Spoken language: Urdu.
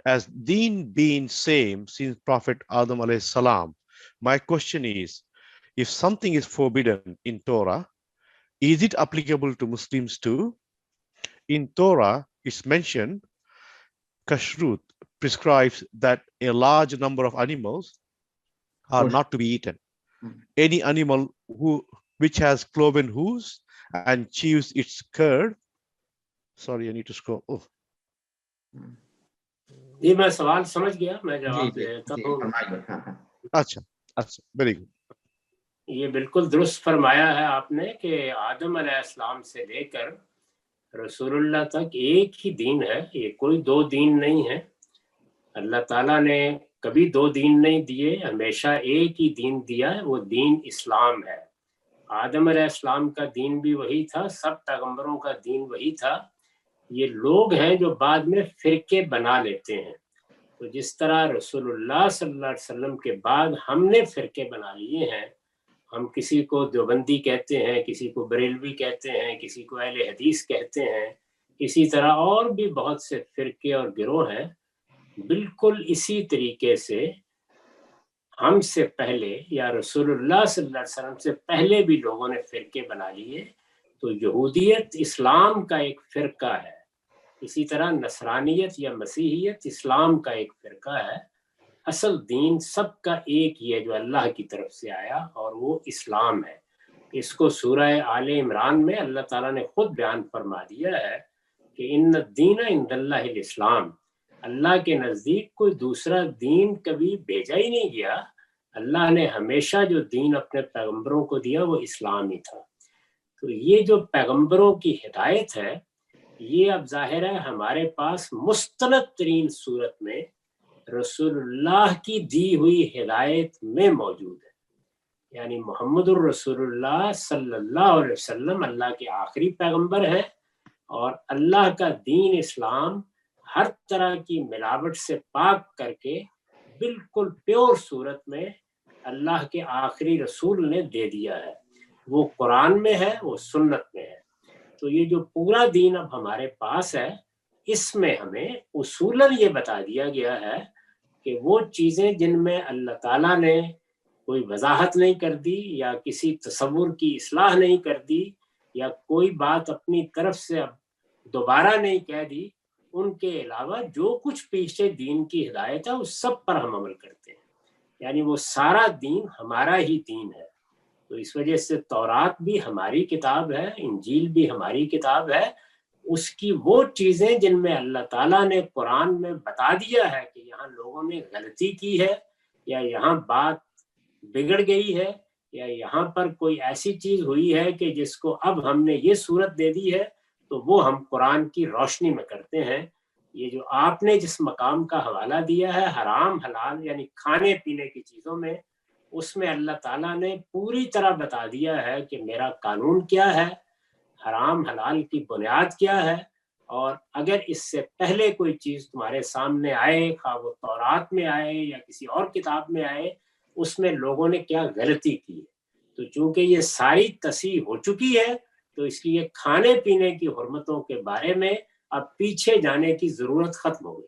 as deen being same since Prophet Adam alayhi salam. My question is, if something is forbidden in Torah, is it applicable to Muslims too? In Torah, it's mentioned kashrut prescribes that a large number of animals are not to be eaten. Any animal which has cloven hooves and chews its cud. Sorry, I need to scroll. Oh. جی میں سوال سمجھ گیا, میں جواب دیتا ہوں. اچھا اچھا, ویری گڈ. یہ بالکل درست فرمایا ہے آپ نے کہ آدم علیہ السلام سے لے کر رسول اللہ تک ایک ہی دین ہے, یہ کوئی دو دین نہیں ہے. اللہ تعالیٰ نے کبھی دو دین نہیں دیے, ہمیشہ ایک ہی دین دیا ہے, وہ دین اسلام ہے. آدم علیہ السلام کا دین بھی وہی تھا, سب پیغمبروں کا دین وہی تھا. یہ لوگ ہیں جو بعد میں فرقے بنا لیتے ہیں. تو جس طرح رسول اللہ صلی اللہ علیہ وسلم کے بعد ہم نے فرقے بنا لیے ہیں, ہم کسی کو دیوبندی کہتے ہیں, کسی کو بریلوی کہتے ہیں, کسی کو اہل حدیث کہتے ہیں, اسی طرح اور بھی بہت سے فرقے اور گروہ ہیں. بالکل اسی طریقے سے ہم سے پہلے یا رسول اللہ صلی اللہ علیہ وسلم سے پہلے بھی لوگوں نے فرقے بنا لیے. تو یہودیت اسلام کا ایک فرقہ ہے, اسی طرح نصرانیت یا مسیحیت اسلام کا ایک فرقہ ہے. اصل دین سب کا ایک ہی ہے جو اللہ کی طرف سے آیا, اور وہ اسلام ہے. اس کو سورہ آل عمران میں اللہ تعالیٰ نے خود بیان فرما دیا ہے کہ ان الدین عند اللہ الاسلام, اللہ کے نزدیک کوئی دوسرا دین کبھی بھیجا ہی نہیں گیا. اللہ نے ہمیشہ جو دین اپنے پیغمبروں کو دیا وہ اسلام ہی تھا. تو یہ جو پیغمبروں کی ہدایت ہے, یہ اب ظاہر ہے ہمارے پاس مستند ترین صورت میں رسول اللہ کی دی ہوئی ہدایت میں موجود ہے. یعنی محمد الرسول اللہ صلی اللہ علیہ وسلم اللہ کے آخری پیغمبر ہیں, اور اللہ کا دین اسلام ہر طرح کی ملاوٹ سے پاک کر کے بالکل پیور صورت میں اللہ کے آخری رسول نے دے دیا ہے. وہ قرآن میں ہے, وہ سنت میں ہے. تو یہ جو پورا دین اب ہمارے پاس ہے, اس میں ہمیں اصولاً یہ بتا دیا گیا ہے کہ وہ چیزیں جن میں اللہ تعالیٰ نے کوئی وضاحت نہیں کر دی, یا کسی تصور کی اصلاح نہیں کر دی, یا کوئی بات اپنی طرف سے اب دوبارہ نہیں کہہ دی, ان کے علاوہ جو کچھ پیچھے دین کی ہدایت ہے اس سب پر ہم عمل کرتے ہیں. یعنی وہ سارا دین ہمارا ہی دین ہے. تو اس وجہ سے تورات بھی ہماری کتاب ہے, انجیل بھی ہماری کتاب ہے. اس کی وہ چیزیں جن میں اللہ تعالیٰ نے قرآن میں بتا دیا ہے کہ یہاں لوگوں نے غلطی کی ہے, یا یہاں بات بگڑ گئی ہے, یا یہاں پر کوئی ایسی چیز ہوئی ہے کہ جس کو اب ہم نے یہ صورت دے دی ہے, تو وہ ہم قرآن کی روشنی میں کرتے ہیں. یہ جو آپ نے جس مقام کا حوالہ دیا ہے حرام حلال یعنی کھانے پینے کی چیزوں میں, اس میں اللہ تعالیٰ نے پوری طرح بتا دیا ہے کہ میرا قانون کیا ہے, حرام حلال کی بنیاد کیا ہے. اور اگر اس سے پہلے کوئی چیز تمہارے سامنے آئے, خواہ وہ تورات میں آئے یا کسی اور کتاب میں آئے, اس میں لوگوں نے کیا غلطی کی ہے, تو چونکہ یہ ساری تصحیح ہو چکی ہے, تو اس لیے کھانے پینے کی حرمتوں کے بارے میں اب پیچھے جانے کی ضرورت ختم ہو گئی.